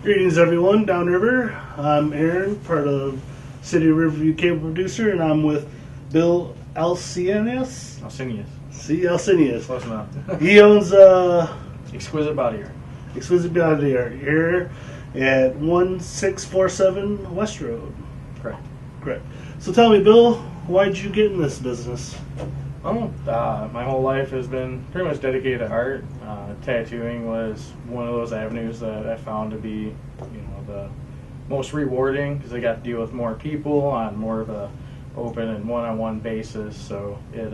Greetings, everyone, downriver. I'm Aaron, part of City of Riverview cable producer, and I'm with Bill Alcinius. See, Alcinius. Close enough. He owns Exquisite Body Art. Exquisite Body Art here at 1647 West Road. Correct. So tell me, Bill, why'd you get in this business? My whole life has been pretty much dedicated to art. Tattooing was one of those avenues that I found to be, the most rewarding because I got to deal with more people on more of a open and one-on-one basis. So it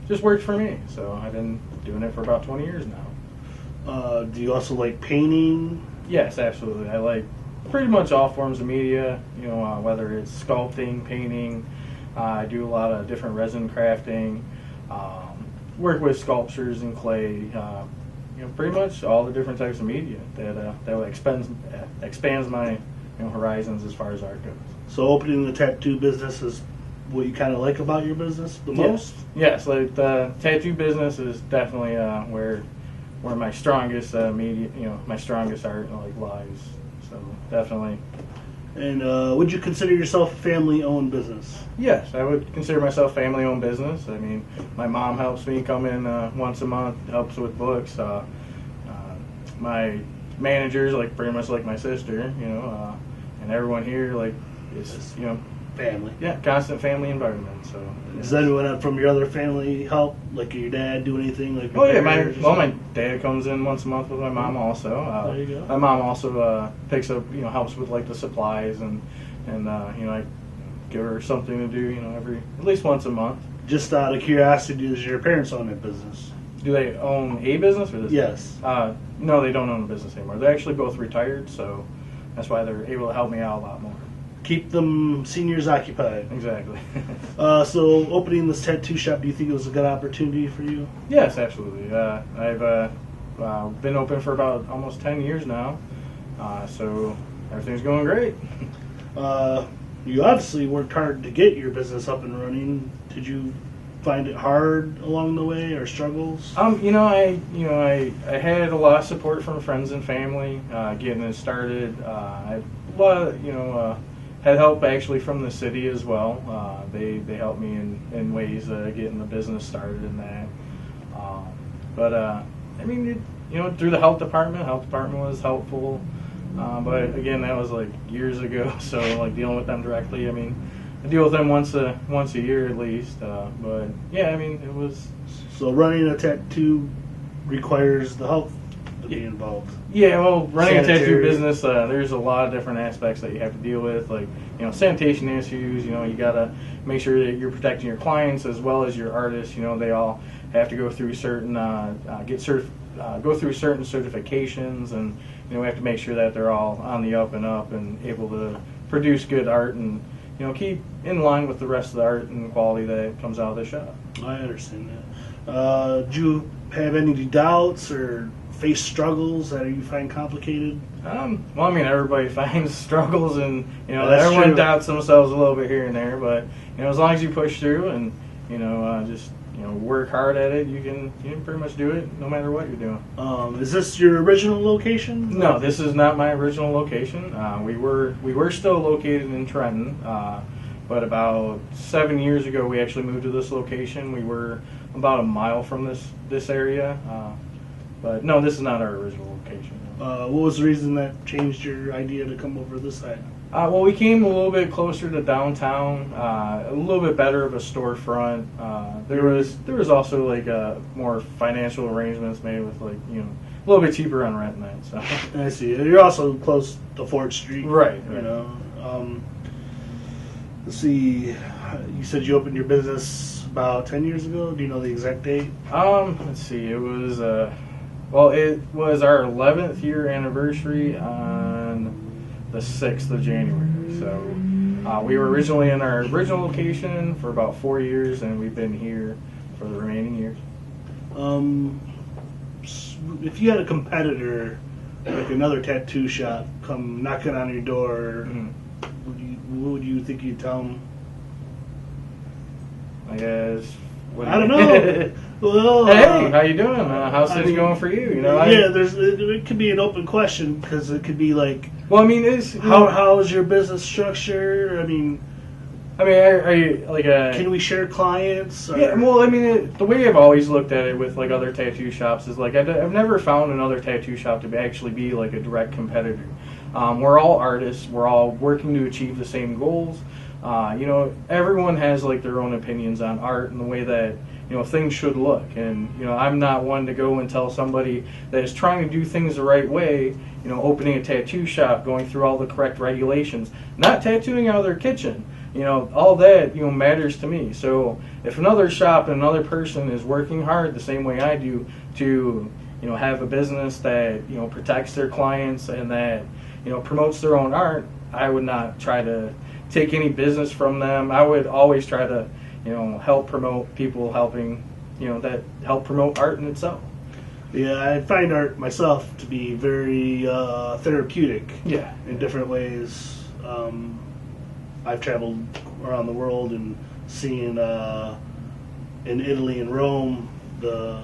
just worked for me. So I've been doing it for about 20 years now. Do you also like painting? Yes, absolutely. I like pretty much all forms of media. Whether it's sculpting, painting. I do a lot of different resin crafting. Work with sculptures and clay. Pretty much all the different types of media that expands my horizons as far as art goes. So opening the tattoo business is what you kind of like about your business the most? Yes, like the tattoo business is definitely where my strongest media, my strongest art lies. So definitely. And would you consider yourself a family-owned business? Yes, I would consider myself family-owned business. I mean, my mom helps me come in once a month, helps with books. My manager's pretty much like my sister, and everyone here is family. Yeah, constant family environment. So does anyone from your other family help? Like your dad do anything? My dad comes in once a month with my mom also. There you go. My mom also picks up, helps with the supplies and I give her something to do, at least once a month. Just out of curiosity, does your parents own that business? Do they own a business or this? Yes. No, they don't own a business anymore. They're actually both retired, so that's why they're able to help me out a lot more. Keep them seniors occupied. Exactly. So opening this tattoo shop, do you think it was a good opportunity for you? Yes, absolutely. I've been open for about almost 10 years now, so everything's going great. You obviously worked hard to get your business up and running. Did you find it hard along the way, or struggles? I had a lot of support from friends and family getting it started. Had help actually from the city as well. They helped me in ways getting the business started in that. Through the health department was helpful. But again, that was years ago. So dealing with them directly, I deal with them once a year at least. But yeah, it was. So running a tattoo requires the health to be involved. Yeah, well, running a tattoo business, there's a lot of different aspects that you have to deal with, sanitation issues. You gotta make sure that you're protecting your clients as well as your artists. They all have to go through certain go through certain certifications, and we have to make sure that they're all on the up and up and able to produce good art and keep in line with the rest of the art and quality that comes out of the shop. I understand that. Do you have any doubts or face struggles that you find complicated? Everybody finds struggles, and That's everyone true. doubts themselves a little bit here and there. But as long as you push through and just work hard at it, you can pretty much do it no matter what you're doing. Is this your original location? No, this is not my original location. We were still located in Trenton, but about 7 years ago we actually moved to this location. We were about a mile from this area, but no, this is not our original location. What was the reason that changed your idea to come over this side? Well, we came a little bit closer to downtown, a little bit better of a storefront. There was also more financial arrangements made with a little bit cheaper on rent and that. So I see. You're also close to 4th Street. Right. Let's see. You said you opened your business about 10 years ago. Do you know the exact date? Let's see. It was it was our 11th year anniversary on the 6th of January. So we were originally in our original location for about 4 years, and we've been here for the remaining years. If you had a competitor, like another tattoo shop, come knocking on your door, what would you think you'd tell them? I guess. I don't know. Well, hey, how you doing? How's things going for you? You know, it could be an open question because it could be like, well, I mean, how is your business structure? I mean, are you like a? Can we share clients? Or? Yeah, well, I mean, the way I've always looked at it with like other tattoo shops is like I've never found another tattoo shop to actually be like a direct competitor. We're all artists. We're all working to achieve the same goals. You know, everyone has like their own opinions on art and the way that things should look. And I'm not one to go and tell somebody that is trying to do things the right way. Opening a tattoo shop, going through all the correct regulations, not tattooing out of their kitchen. All that matters to me. So if another shop and another person is working hard the same way I do to have a business that protects their clients and that promotes their own art, I would not try to take any business from them. I would always try to help promote people helping that help promote art in itself. Yeah, I find art myself to be very therapeutic. Yeah, in different ways. I've traveled around the world and seen in Italy and Rome, the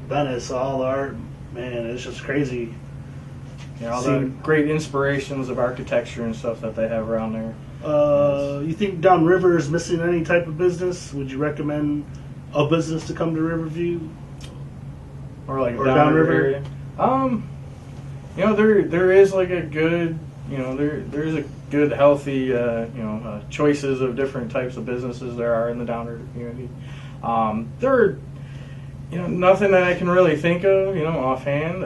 Venice, all the art. Man, it's just crazy. All the great inspirations of architecture and stuff that they have around there. You think downriver is missing any type of business? Would you recommend a business to come to Riverview? Or like downriver area? There is like a good, there's a good, healthy, choices of different types of businesses there are in the downriver community. There are, nothing that I can really think of, offhand,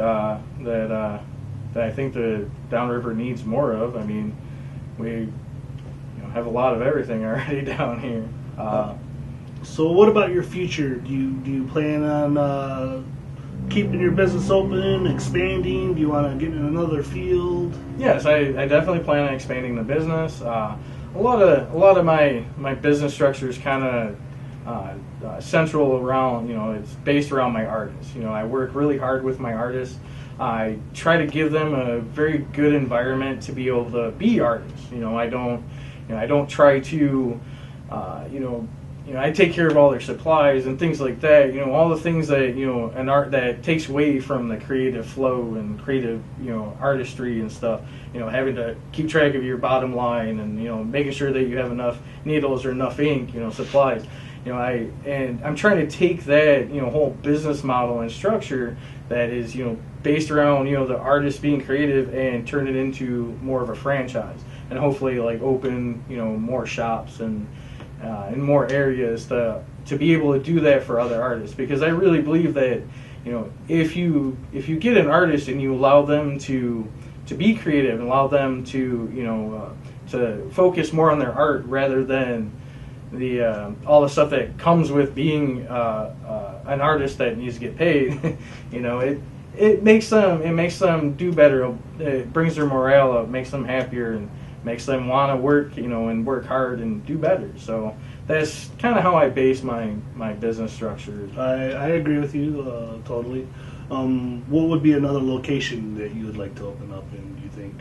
that I think the downriver needs more of. I mean, we have a lot of everything already down here. So what about your future? Do you plan on keeping your business open, expanding? Do you want to get in another field? Yes, I definitely plan on expanding the business. A lot of my business structure is kind of central around, it's based around my artists. I work really hard with my artists. I try to give them a very good environment to be able to be artists. I don't try to, I take care of all their supplies and things like that. All the things that an art that takes away from the creative flow and creative artistry and stuff. Having to keep track of your bottom line and making sure that you have enough needles or enough ink, supplies. I'm trying to take that whole business model and structure that is based around the artist being creative and turn it into more of a franchise and hopefully like open more shops and in more areas to be able to do that for other artists, because I really believe that if you get an artist and you allow them to be creative and allow them to to focus more on their art rather than the all the stuff that comes with being an artist that needs to get paid, it makes them do better. It brings their morale up, makes them happier, and makes them want to work, and work hard and do better. So that's kind of how I base my business structure. I agree with you totally. What would be another location that you would like to open up in, do you think?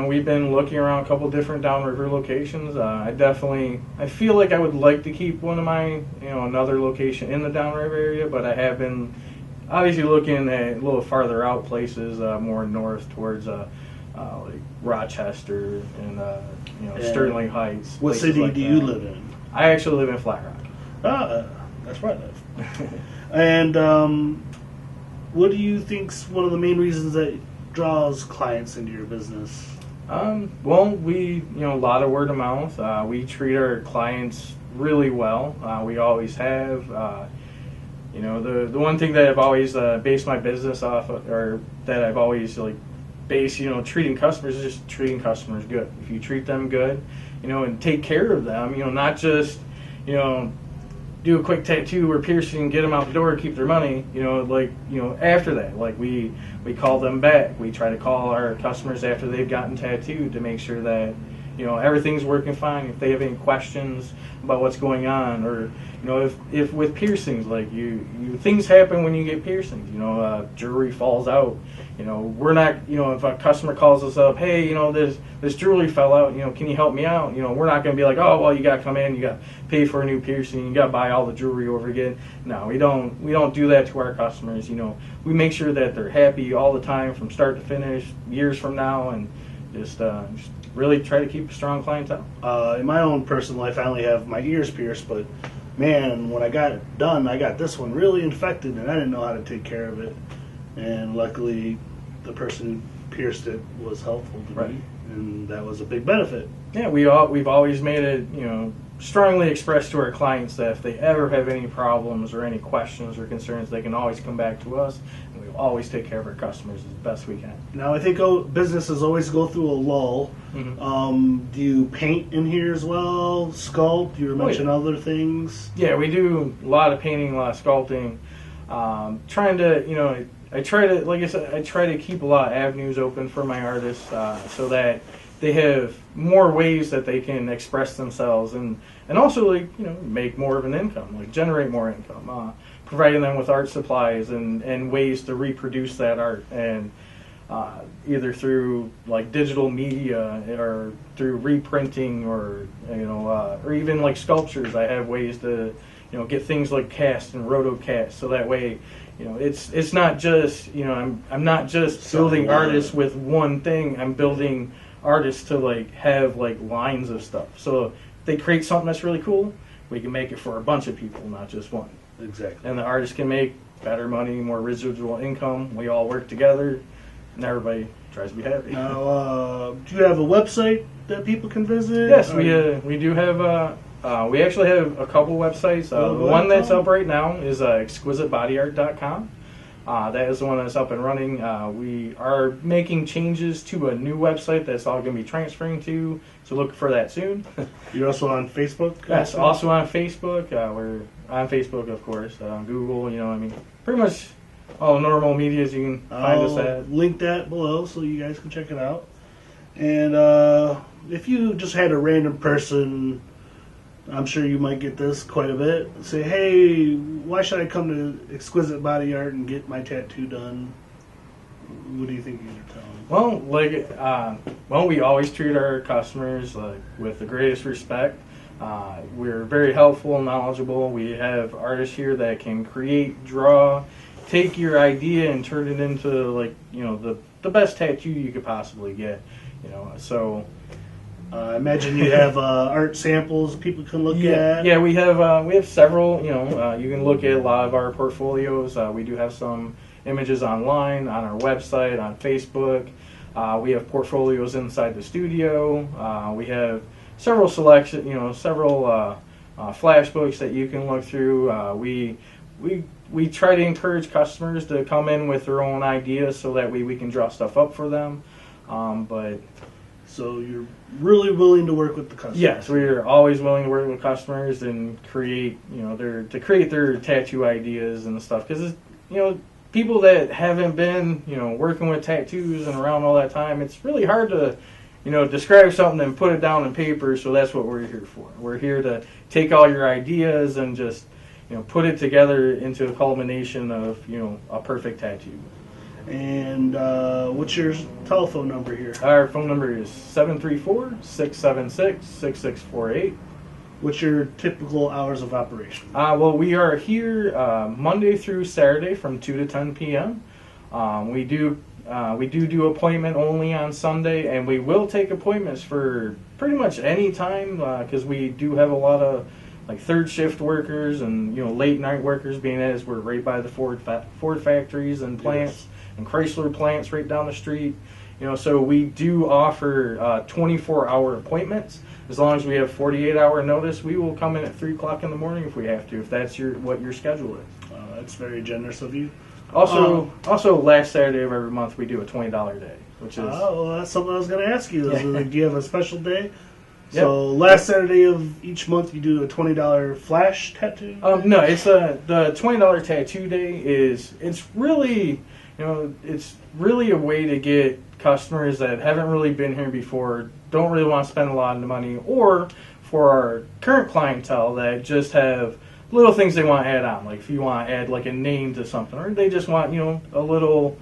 We've been looking around a couple different downriver locations. I feel like I would like to keep one of my, another location in the downriver area, but I have been obviously looking at a little farther out places, more north towards like Rochester and Sterling Heights. What city like do you live in? I actually live in Flat Rock. That's where I live. And what do you think's one of the main reasons that draws clients into your business? We a lot of word of mouth. We treat our clients really well. We always have. The one thing that I've always based my business off of, or that I've always based treating customers is just treating customers good. If you treat them good, and take care of them, not just do a quick tattoo or piercing, get them out the door, keep their money. After that, we call them back. We try to call our customers after they've gotten tattooed to make sure that everything's working fine. If they have any questions about what's going on, or if with piercings, like things happen when you get piercings. Jewelry falls out. We're not, if a customer calls us up, hey, this jewelry fell out, can you help me out? We're not going to be like, oh, well, you got to come in, you got to pay for a new piercing, you got to buy all the jewelry over again. No, we don't do that to our customers. We make sure that they're happy all the time from start to finish, years from now, and just really try to keep a strong clientele. In my own personal life, I only have my ears pierced, but man, when I got it done, I got this one really infected, and I didn't know how to take care of it. And luckily, the person who pierced it was helpful to me, and that was a big benefit. Yeah, we've always made it, strongly expressed to our clients that if they ever have any problems or any questions or concerns, they can always come back to us, and we'll always take care of our customers as best we can. Now, I think businesses always go through a lull. Mm-hmm. Do you paint in here as well? Sculpt? You mentioned other things? Yeah, we do a lot of painting, a lot of sculpting. Trying to, I try to, like I said, I try to keep a lot of avenues open for my artists so that they have more ways that they can express themselves and also make more of an income, generate more income, providing them with art supplies and ways to reproduce that art, and either through digital media or through reprinting or even sculptures. I have ways to get things like cast and rotocast, so that way it's not just I'm not just building artists with one thing. I'm building artists to have lines of stuff. So if they create something that's really cool, we can make it for a bunch of people, not just one. Exactly. And the artist can make better money, more residual income. We all work together, and everybody tries to be happy. Now, do you have a website that people can visit? Yes, we do have. We actually have a couple websites. The one that's up right now is exquisitebodyart.com. That is the one that's up and running. We are making changes to a new website that's all going to be transferring to, so look for that soon. You're also on Facebook? Yes, also on Facebook. We're on Facebook, of course. Google, pretty much all normal medias you can find us at. I'll link that below so you guys can check it out. And if you just had a random person, I'm sure you might get this quite a bit, say, hey, why should I come to Exquisite Body Art and get my tattoo done? What do you think you'd tell them? Well, we always treat our customers with the greatest respect. We're very helpful and knowledgeable. We have artists here that can create, draw, take your idea and turn it into the best tattoo you could possibly get. So I imagine you have art samples people can look at. Yeah, we have several. You can look at a lot of our portfolios. We do have some images online on our website, on Facebook. We have portfolios inside the studio. We have several several flash books that you can look through. We try to encourage customers to come in with their own ideas so that we can draw stuff up for them. So you're really willing to work with the customers? Yes, we're always willing to work with customers and create their tattoo ideas and stuff. Because people that haven't been working with tattoos and around all that time, it's really hard to describe something and put it down on paper. So that's what we're here for. We're here to take all your ideas and just put it together into a culmination of a perfect tattoo. And what's your telephone number here? Our phone number is 734-676-6648. What's your typical hours of operation? Well, we are here Monday through Saturday from 2 to 10 p.m. We do appointment only on Sunday, and we will take appointments for pretty much any time because we do have a lot of third shift workers and late night workers, being as we're right by the Ford factories and plants. Yes. And Chrysler plants right down the street. So we do offer 24-hour appointments. As long as we have 48-hour notice, we will come in at 3 o'clock in the morning if we have to, if that's what your schedule is. That's very generous of you. Also, last Saturday of every month we do a $20 day, which is. Oh, that's something I was going to ask you. Yeah. Do you have a special day? Yep. So last Saturday of each month you do a $20 flash tattoo? No, it's the $20 tattoo day it's really. It's really a way to get customers that haven't really been here before don't really want to spend a lot of money, or for our current clientele that just have little things they want to add on, like if you want to add like a name to something, or they just want, a little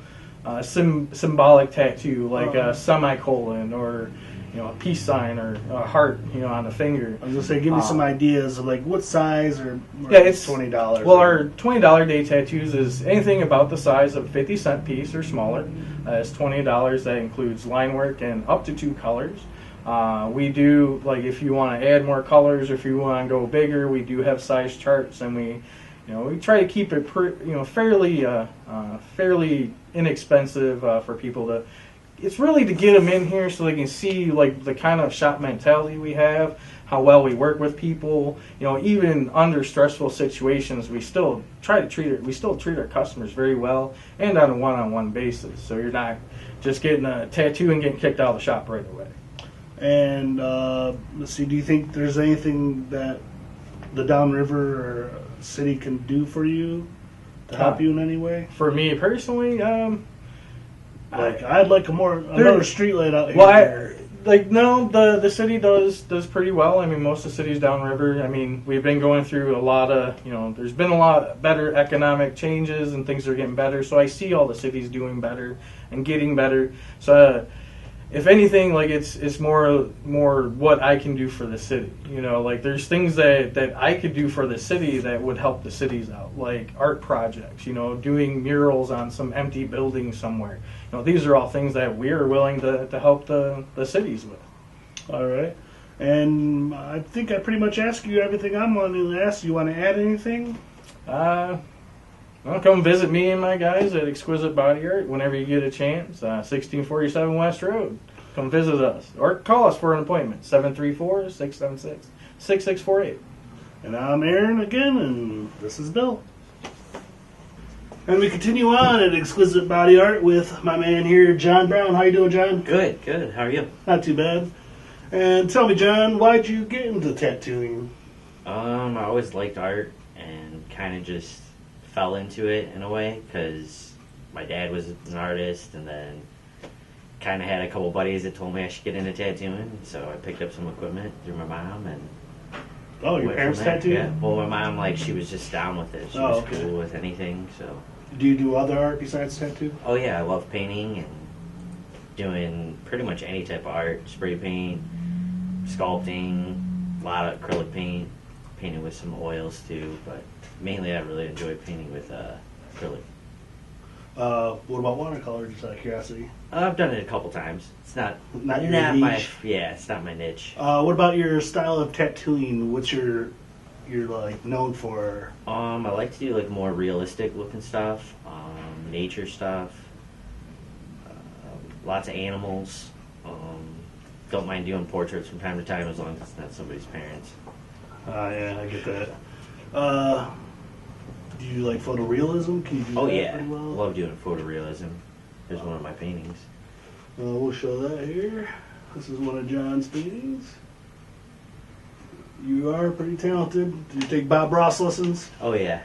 symbolic tattoo, like a semicolon, or a peace sign, or a heart, on the finger. I was gonna say, give me some ideas of like what size, or it's $20. Well, our $20 day tattoos is anything about the size of a 50-cent piece or smaller. It's $20. That includes line work and up to 2 colors. We do, like, if you want to add more colors, or if you want to go bigger, we do have size charts, and we try to keep it fairly inexpensive for people to. It's really to get them in here so they can see like the kind of shop mentality we have, how well we work with people. Even under stressful situations, we still try to treat our customers very well, and on a one-on-one basis. So you're not just getting a tattoo and getting kicked out of the shop right away. And let's see, do you think there's anything that the downriver or city can do for you to help you in any way? For me personally, I'd like another street light out here. Well, the city does pretty well. I mean, most of the cities downriver. I mean, we've been going through a lot of, there's been a lot better economic changes, and things are getting better. So I see all the cities doing better and getting better. So if anything, like it's more what I can do for the city. Like there's things that I could do for the city that would help the cities out, like art projects. Doing murals on some empty building somewhere. These are all things that we are willing to help the cities with. All right. And I think I pretty much asked you everything I'm wanting to ask. You want to add anything? Well, come visit me and my guys at Exquisite Body Art whenever you get a chance. 1647 West Road. Come visit us. Or call us for an appointment. 734-676-6648. And I'm Aaron again, and this is Bill. And we continue on at Exquisite Body Art with my man here, John Brown. How you doing, John? Good. How are you? Not too bad. And tell me, John, why'd you get into tattooing? I always liked art and kind of just fell into it in a way because my dad was an artist, and then kind of had a couple buddies that told me I should get into tattooing. So I picked up some equipment through my mom and. Oh, your parents tattooed? Yeah. Well, my mom, she was just down with it. She was cool with anything, so. Do you do other art besides tattoo? Oh, yeah. I love painting and doing pretty much any type of art. Spray paint, sculpting, a lot of acrylic paint, painting with some oils, too. But mainly I really enjoy painting with acrylic. What about watercolor, just out of curiosity? I've done it a couple times. It's not your niche? it's not my niche. What about your style of tattooing? What's you're like known for? I like to do more realistic looking stuff, nature stuff, lots of animals. Don't mind doing portraits from time to time as long as it's not somebody's parents. Yeah, I get that. Do you like photorealism? Can you do that pretty well? Love doing photorealism. Here's one of my paintings. We'll show that here. This is one of John's paintings. You are pretty talented. Did you take Bob Ross lessons? Oh, yeah.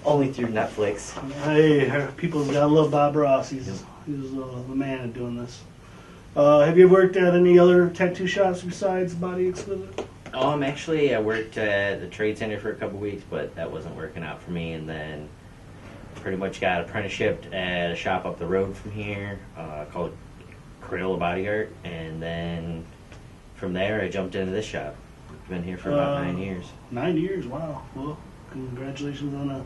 Only through Netflix. Hey, people's gotta love Bob Ross. He's the man at doing this. Have you worked at any other tattoo shops besides Body Exquisite? Actually, I worked at the trade center for a couple weeks, but that wasn't working out for me. And then pretty much got apprenticeship at a shop up the road from here called Exquisite Body Art. And then from there, I jumped into this shop. Been here for about 9 years. 9 years, wow. Well, congratulations on a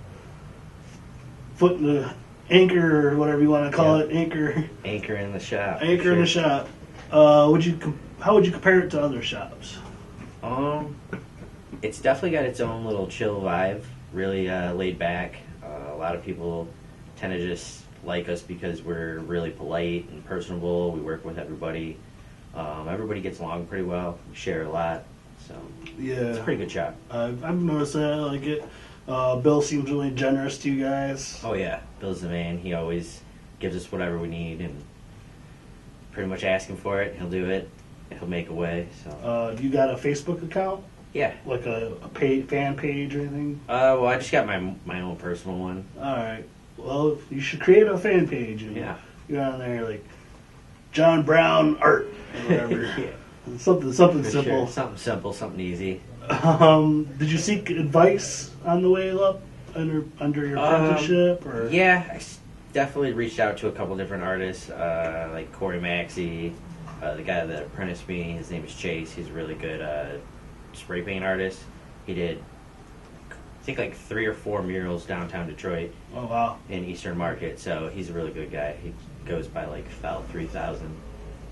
foot in the anchor, or whatever you want to call it. Anchor in the shop. Anchor in the shop. How would you compare it to other shops? It's definitely got its own little chill vibe. Really laid back. A lot of people tend to just like us because we're really polite and personable. We work with everybody. Everybody gets along pretty well. We share a lot. So yeah, it's a pretty good shop. I've noticed that. I like it. Bill seems really generous to you guys. Oh yeah, Bill's the man. He always gives us whatever we need, and pretty much asking for it, he'll do it. He'll make a way. So. You got a Facebook account? Yeah. Like a fan page or anything? Well, I just got my own personal one. All right. Well, you should create a fan page. And yeah. You're on there John Brown art or whatever. Yeah. Something For simple. sure. Something simple, something easy. Did you seek advice on the way up under your apprenticeship? Or? Yeah, definitely reached out to a couple different artists, like Corey Maxey, the guy that apprenticed me. His name is Chase. He's a really good spray paint artist. He did, I think, like 3 or 4 murals downtown Detroit. Oh wow! In Eastern Market. So he's a really good guy. He goes by like Foul 3000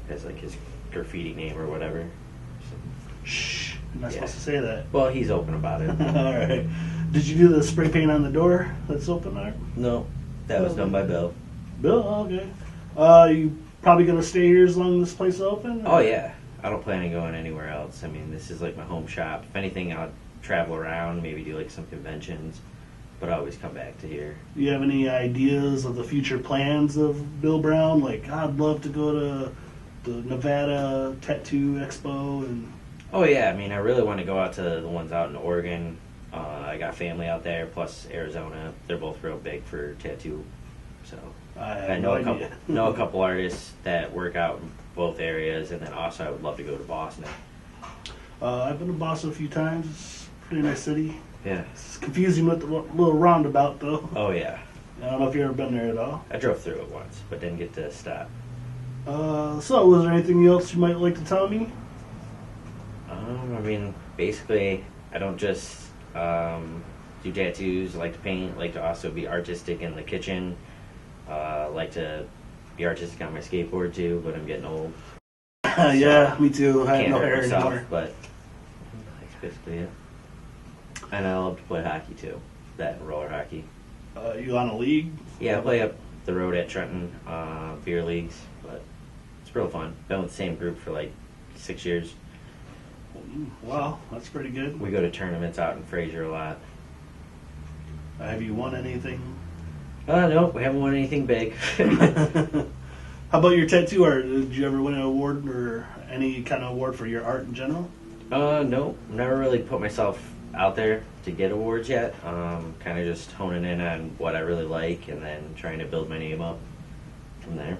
as like his graffiti name or whatever. So, shh, I'm not supposed to say that. Well, he's open about it. All right. Did you do the spray paint on the door that's open art? No, that was done by Bill. Bill, okay. You probably gonna stay here as long as this place is open? Or? Oh yeah, I don't plan on going anywhere else. I mean, this is like my home shop. If anything, I'll travel around, maybe do like some conventions, but I always come back to here. Do you have any ideas of the future plans of Bill Brown? Like, I'd love to go to the Nevada Tattoo Expo and. Oh yeah, I mean, I really want to go out to the ones out in Oregon. I got family out there, plus Arizona. They're both real big for tattoo. So I know a couple artists that work out in both areas, and then also I would love to go to Boston. I've been to Boston a few times. It's a pretty nice city. Yeah. It's confusing with the little roundabout, though. Oh yeah. I don't know if you've ever been there at all. I drove through it once, but didn't get to stop. So, was there anything else you might like to tell me? I mean, basically, I don't just do tattoos. I like to paint. Like to also be artistic in the kitchen. Like to be artistic on my skateboard too, but I'm getting old. Yeah, me too. I have no hair myself, anymore. but that's basically it. And I love to play hockey too. That and roller hockey. You on a league? Yeah, I play up the road at Trenton, beer leagues, but it's real fun. Been with the same group for like 6 years. Wow, that's pretty good. We go to tournaments out in Fraser a lot. Have you won anything? No, we haven't won anything big. How about your tattoo art? Did you ever win an award or any kind of award for your art in general? No, never really put myself out there to get awards yet. Kind of just honing in on what I really like and then trying to build my name up from there.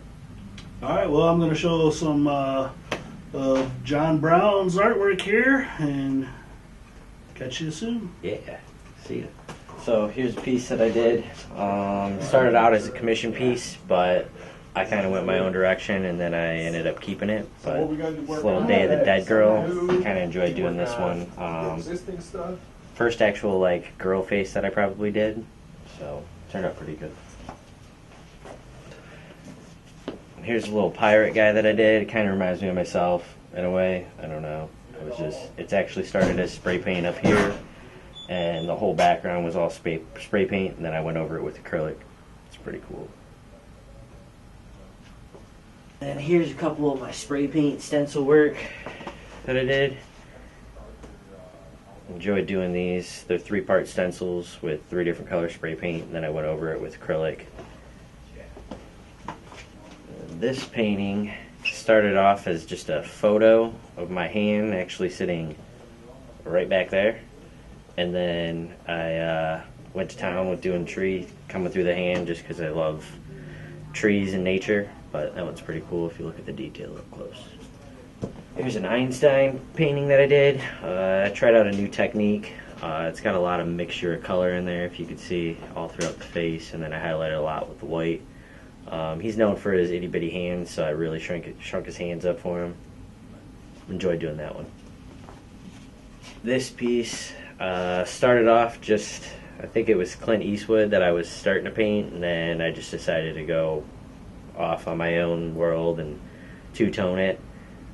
All right, well, I'm going to show some John Brown's artwork here and catch you soon. Yeah, see ya. So here's a piece that I did. Started out as a commission piece, but I kind of went my own direction, and then I ended up keeping it. But this little Day of the Dead girl, kind of enjoyed doing this one. First actual like girl face that I probably did, so turned out pretty good. And here's a little pirate guy that I did. It kind of reminds me of myself in a way. I don't know. It's actually started as spray paint up here, and the whole background was all spray paint, and then I went over it with acrylic. It's pretty cool. And here's a couple of my spray paint stencil work that I did. Enjoyed doing these. They're 3-part stencils with 3 different color spray paint, and then I went over it with acrylic. This painting started off as just a photo of my hand actually sitting right back there, and then I went to town with doing tree coming through the hand just because I love trees and nature. But that one's pretty cool if you look at the detail up close. Here's an Einstein painting that I did. I tried out a new technique. It's got a lot of mixture of color in there, if you could see, all throughout the face, and then I highlighted a lot with the white. He's known for his itty-bitty hands, so I really shrunk his hands up for him. Enjoyed doing that one. This piece started off just, I think it was Clint Eastwood that I was starting to paint, and then I just decided to go off on my own world and two-tone it.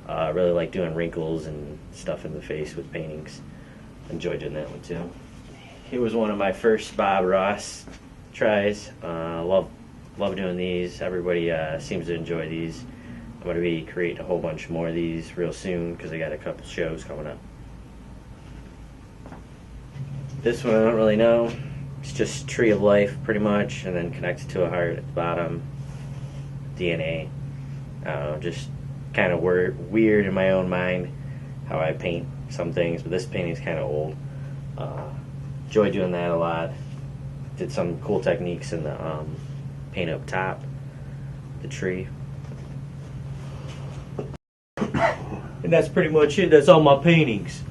Really like doing wrinkles and stuff in the face with paintings. Enjoyed doing that one too. It was one of my first Bob Ross tries. Love doing these. Everybody seems to enjoy these. I'm going to be creating a whole bunch more of these real soon because I got a couple shows coming up. This one I don't really know. It's just Tree of Life pretty much, and then connected to a heart at the bottom. DNA. I don't know, just kind of weird in my own mind how I paint some things, but this painting's kind of old. Enjoy doing that a lot. Did some cool techniques in the paint up top, the tree. And that's pretty much it. That's all my paintings.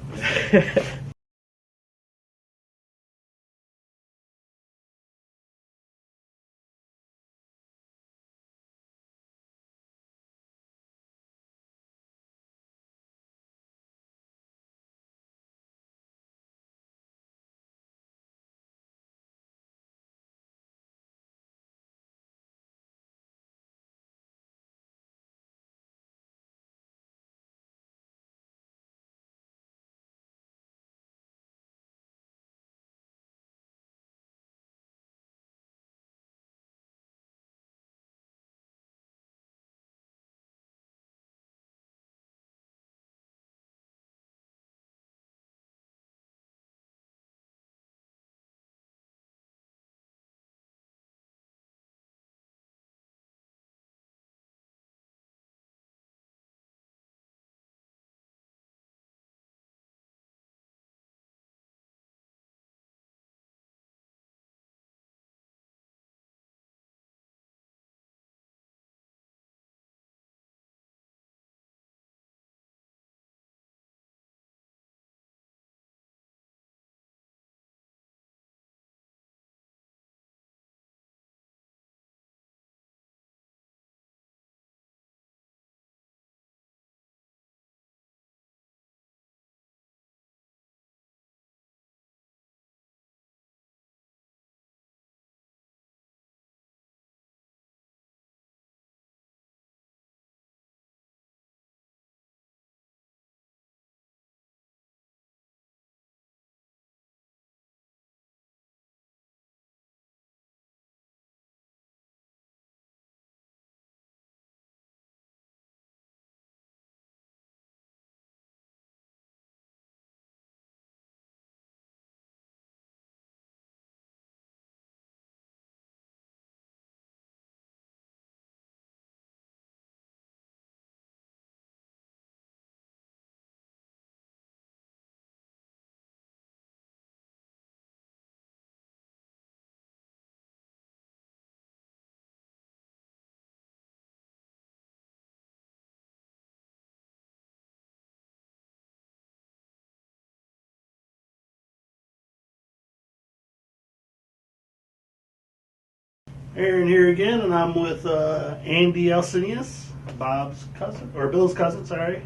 Aaron here again, and I'm with Andy Alcinius, Bob's cousin, or Bill's cousin, sorry.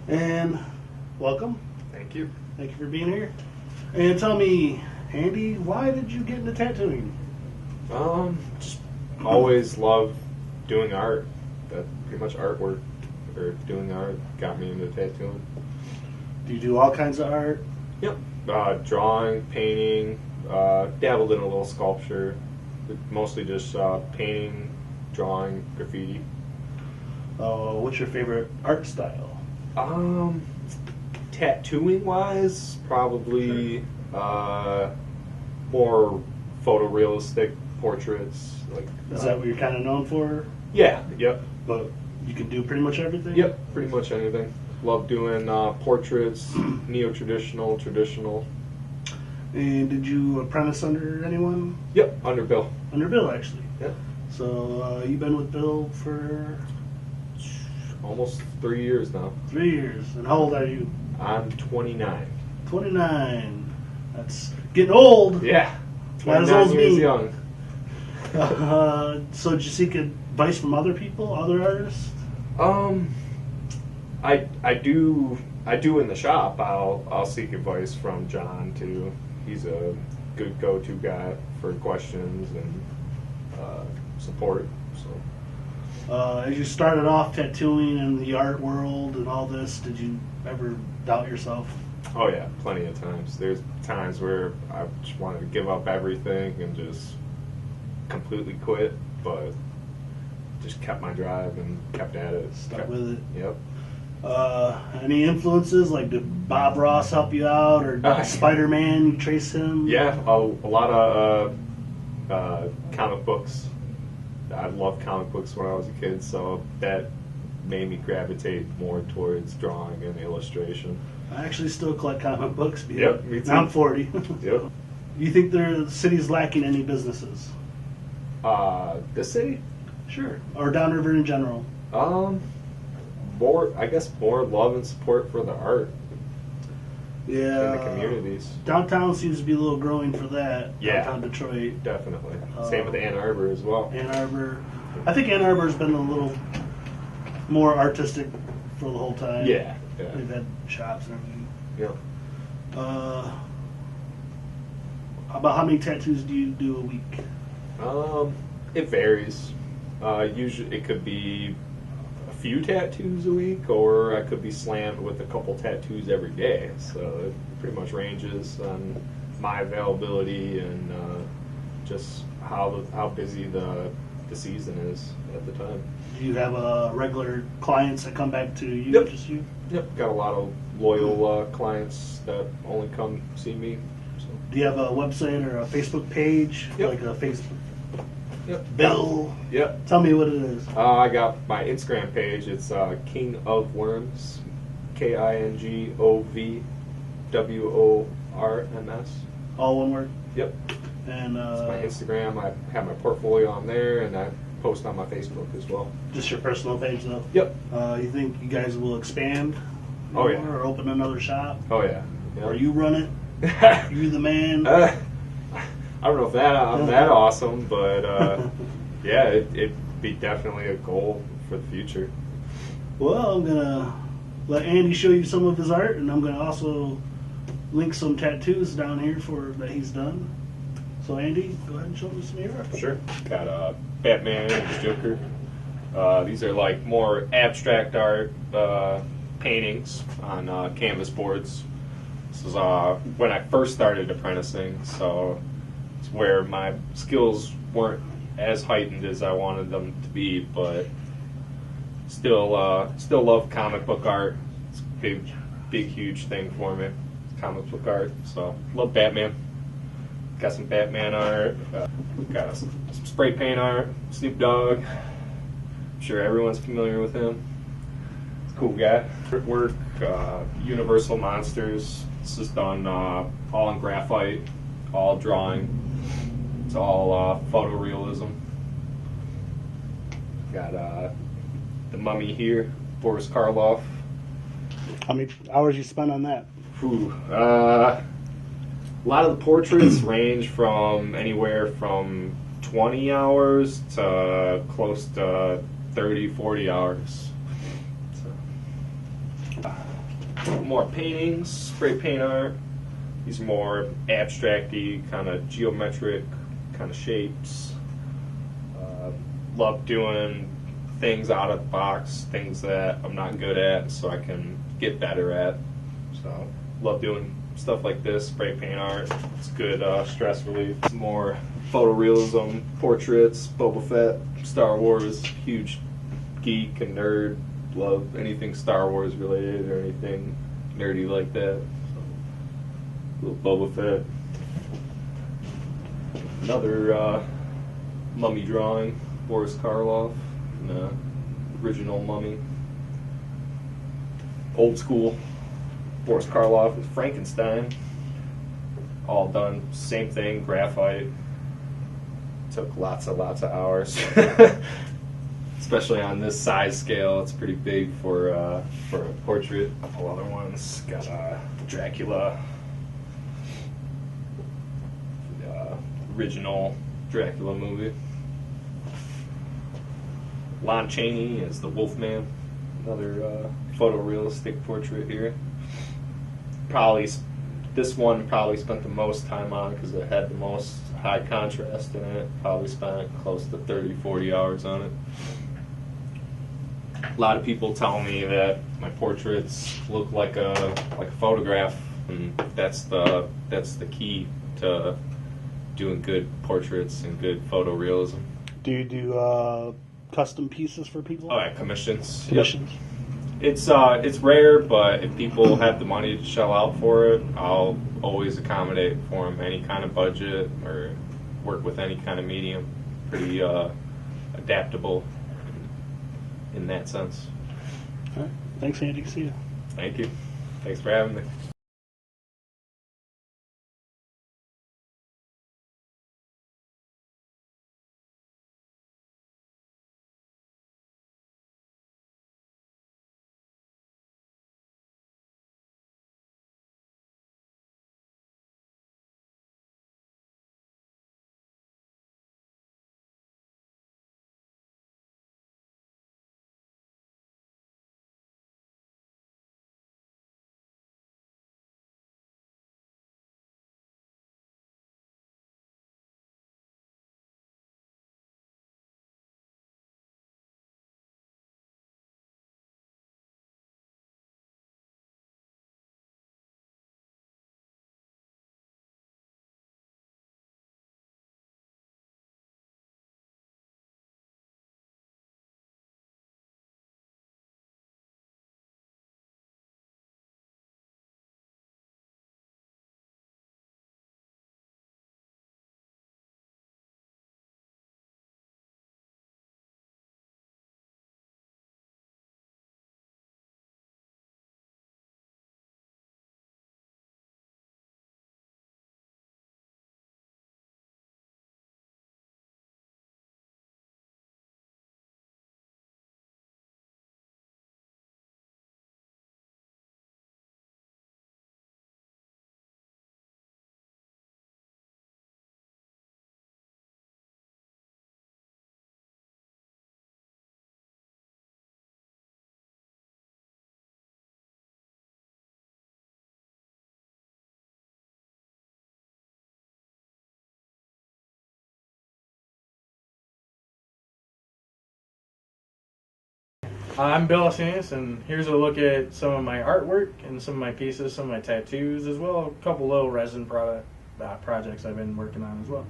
And welcome. Thank you. Thank you for being here. And tell me, Andy, why did you get into tattooing? Just always loved doing art. That pretty much artwork or doing art got me into tattooing. Do you do all kinds of art? Yep. Drawing, painting, dabbled in a little sculpture. Mostly just painting, drawing, graffiti. What's your favorite art style? Tattooing wise, probably more photorealistic portraits. Is that what you're kind of known for? Yeah. Yep. But you can do pretty much everything? Yep. Pretty much anything. Love doing portraits, neo-traditional, traditional. And did you apprentice under anyone? Yep. Under Bill. Under Bill, actually. Yep. So you've been with Bill for Almost 3 years now. 3 years. And how old are you? I'm 29. 29. That's getting old. Yeah. Not as 29 old as years me. young. So did you seek advice from other people, other artists? I do in the shop. I'll seek advice from John too. He's a good go-to guy for questions and support. So As you started off tattooing in the art world and all this, did you ever doubt yourself? oh yeah, plenty of times. There's times where I just wanted to give up everything and just completely quit, but just kept my drive and kept at it. Stuck with it. Yep. Any influences? Like, did Bob Ross help you out, or Spider-Man? You trace him? Yeah, a lot of comic books. I loved comic books when I was a kid, so that made me gravitate more towards drawing and illustration. I actually still collect comic books. Yep, me too. I'm 40. Yep. Do you think the city's lacking any businesses? The city? Sure. Or downriver in general? more love and support for the art Yeah. in the communities. Downtown seems to be a little growing for that. Yeah. Downtown Detroit, Definitely. Same with Ann Arbor as well. Ann Arbor. I think Ann Arbor's been a little more artistic for the whole time. Yeah. They've had shops and everything. Yeah. About how many tattoos do you do a week? It varies. Usually, it could be a few tattoos a week, or I could be slammed with a couple tattoos every day. So it pretty much ranges on my availability and just how busy the season is at the time. Do you have regular clients that come back to you? Yep. Just you? Yep, got a lot of loyal clients that only come see me. So. Do you have a website or a Facebook page? Yep. Like a Facebook Yep. Bill? Yep. Tell me what it is. I got my Instagram page. It's King of Worms, KingOvWorms. All one word? Yep. And It's my Instagram. I have my portfolio on there, and I post on my Facebook as well. just your personal page, though? Yep. You think you guys will expand? Oh, yeah. Or open another shop? Oh yeah. Yep. Or you run it? You the man? I don't know if I'm that awesome, but yeah, it'd be definitely a goal for the future. Well, I'm gonna let Andy show you some of his art, and I'm gonna also link some tattoos down here that he's done. So, Andy, go ahead and show me some of your art. Sure. Got Batman and Joker. These are like more abstract art paintings on canvas boards. This is when I first started apprenticing, so it's where my skills weren't as heightened as I wanted them to be, but still love comic book art. It's a big, huge thing for me. Comic book art. So love Batman. Got some Batman art. Got some spray paint art. Snoop Dogg. I'm sure everyone's familiar with him. He's a cool guy. Work. Universal Monsters. This is done all in graphite, all drawing. It's all photorealism. Got the Mummy here, Boris Karloff. How many hours you spent on that? A lot of the portraits range from anywhere from 20 hours to close to 30, 40 hours. So, more paintings, spray paint art. These are more abstract-y, kind of geometric kind of shapes. Love doing things out of the box, things that I'm not good at, so I can get better at. So, love doing stuff like this, spray paint art. It's good stress relief. Some more photorealism, portraits, Boba Fett, Star Wars, huge geek and nerd. Love anything Star Wars related or anything nerdy like that. So, little Boba Fett. Another mummy drawing, Boris Karloff, the original mummy. Old school Boris Karloff with Frankenstein. All done, same thing, graphite. Took lots of hours. Especially on this size scale, it's pretty big for a portrait. A couple other ones. Got Dracula. Original Dracula movie. Lon Chaney as the Wolfman. Another photorealistic portrait here. This one probably spent the most time on because it had the most high contrast in it. Probably spent close to 30, 40 hours on it. A lot of people tell me that my portraits look like a photograph, and that's the key to doing good portraits and good photorealism. Do you do custom pieces for people? Oh, yeah, commissions. Commissions? Yep. It's rare, but if people have the money to shell out for it, I'll always accommodate for them. Any kind of budget or work with any kind of medium. Pretty adaptable in that sense. All right. Thanks, Andy. See you. Thank you. Thanks for having me. I'm Bill Alcinas, and here's a look at some of my artwork and some of my pieces, some of my tattoos, as well as a couple little resin projects I've been working on as well.